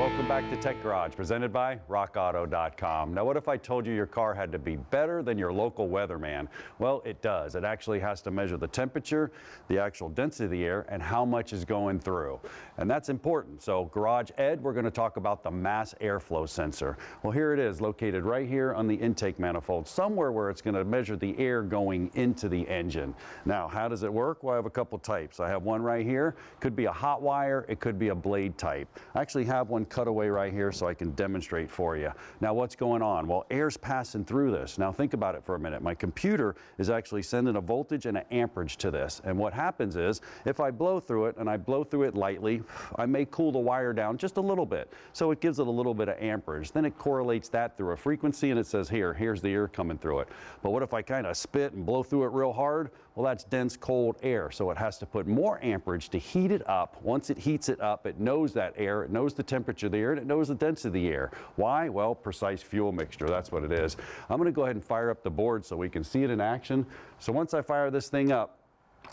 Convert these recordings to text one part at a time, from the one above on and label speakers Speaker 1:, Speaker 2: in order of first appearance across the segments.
Speaker 1: welcome back to Tech Garage, presented by RockAuto.com. Now, what if I told you your car had to be better than your local weatherman? Well, it does. It actually has to measure the temperature, the actual density of the air, and how much is going through. And that's important. So, Garage Ed, we're going to talk about the mass airflow sensor. Well, here it is, located right here on the intake manifold, somewhere where it's going to measure the air going into the engine. Now, how does it work? Well, I have a couple types. I have one right here. Could be a hot wire. It could be a blade type. I actually have one cut away right here so I can demonstrate for you. Now, what's going on? Well, air's passing through this. Now, think about it for a minute. My computer is actually sending a voltage and an amperage to this. And what happens is, if I blow through it, and I blow through it lightly, I may cool the wire down just a little bit. So it gives it a little bit of amperage. Then it correlates that through a frequency, and it says, here's the air coming through it. But what if I kind of spit and blow through it real hard? Well, that's dense, cold air, so it has to put more amperage to heat it up. Once it heats it up, it knows that air, it knows the temperature of the air, and it knows the density of the air. Why? Well, precise fuel mixture, that's what it is. I'm going to go ahead and fire up the board so we can see it in action. So once I fire this thing up,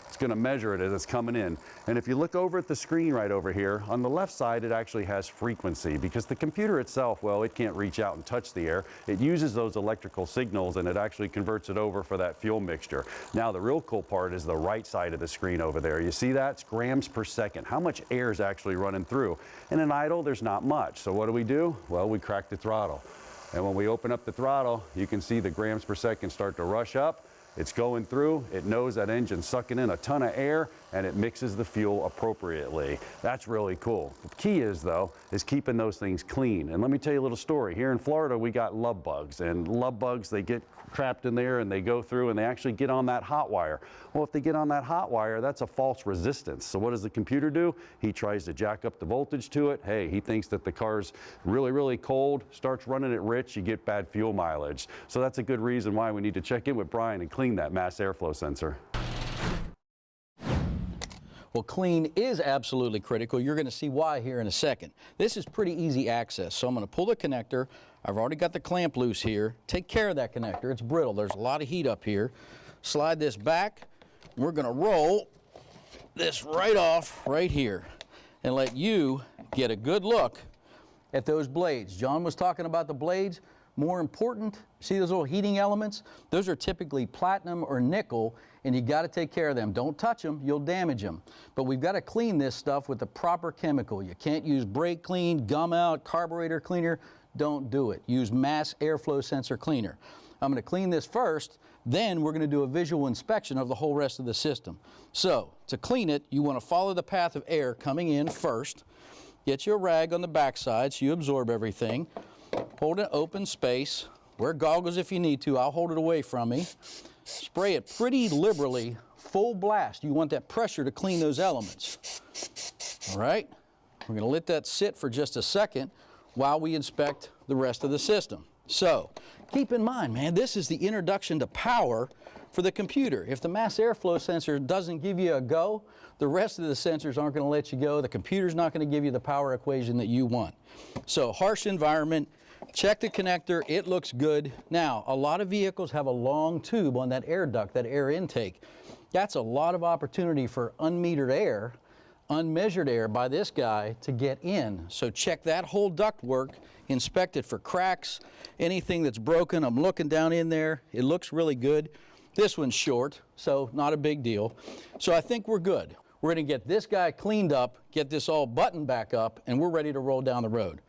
Speaker 1: it's going to measure it as it's coming in. And if you look over at the screen right over here, on the left side it actually has frequency, because the computer itself, well, it can't reach out and touch the air. It uses those electrical signals and it actually converts it over for that fuel mixture. Now the real cool part is the right side of the screen over there. You see that? It's grams per second. How much air is actually running through? In an idle, there's not much. So what do? Well, we crack the throttle. And when we open up the throttle, you can see the grams per second start to rush up. It's going through, it knows that engine's sucking in a ton of air, and it mixes the fuel appropriately. That's really cool. The key is, though, is keeping those things clean. And let me tell you a little story. Here in Florida, we got love bugs, and love bugs, they get trapped in there and they go through and they actually get on that hot wire. Well, if they get on that hot wire, that's a false resistance. So what does the computer do? He tries to jack up the voltage to it. Hey, he thinks that the car's really, really cold, starts running it rich, you get bad fuel mileage. So that's a good reason why we need to check in with Brian and clean that mass airflow sensor.
Speaker 2: Well, clean is absolutely critical. You're going to see why here in a second. This is pretty easy access. So I'm going to pull the connector. I've already got the clamp loose here. Take care of that connector. It's brittle. There's a lot of heat up here. Slide this back. We're going to roll this right off right here and let you get a good look at those blades. John was talking about the blades. More important, see those little heating elements? Those are typically platinum or nickel, and you got to take care of them. Don't touch them, you'll damage them. But we've got to clean this stuff with the proper chemical. You can't use brake clean, gum out, carburetor cleaner. Don't do it. Use mass airflow sensor cleaner. I'm going to clean this first, then we're going to do a visual inspection of the whole rest of the system. So, to clean it, you want to follow the path of air coming in first. Get your rag on the backside so you absorb everything. Hold an open space. Wear goggles if you need to. I'll hold it away from me. Spray it pretty liberally, full blast. You want that pressure to clean those elements. All right? We're going to let that sit for just a second while we inspect the rest of the system. So, keep in mind, man, this is the introduction to power for the computer. If the mass airflow sensor doesn't give you a go, the rest of the sensors aren't going to let you go. The computer's not going to give you the power equation that you want. So, harsh environment. Check the connector, it looks good. Now, a lot of vehicles have a long tube on that air duct, that air intake. That's a lot of opportunity for unmetered air, unmeasured air by this guy to get in. So check that whole duct work, inspect it for cracks, anything that's broken. I'm looking down in there, it looks really good. This one's short, so not a big deal. So I think we're good. We're gonna get this guy cleaned up, get this all buttoned back up, and we're ready to roll down the road.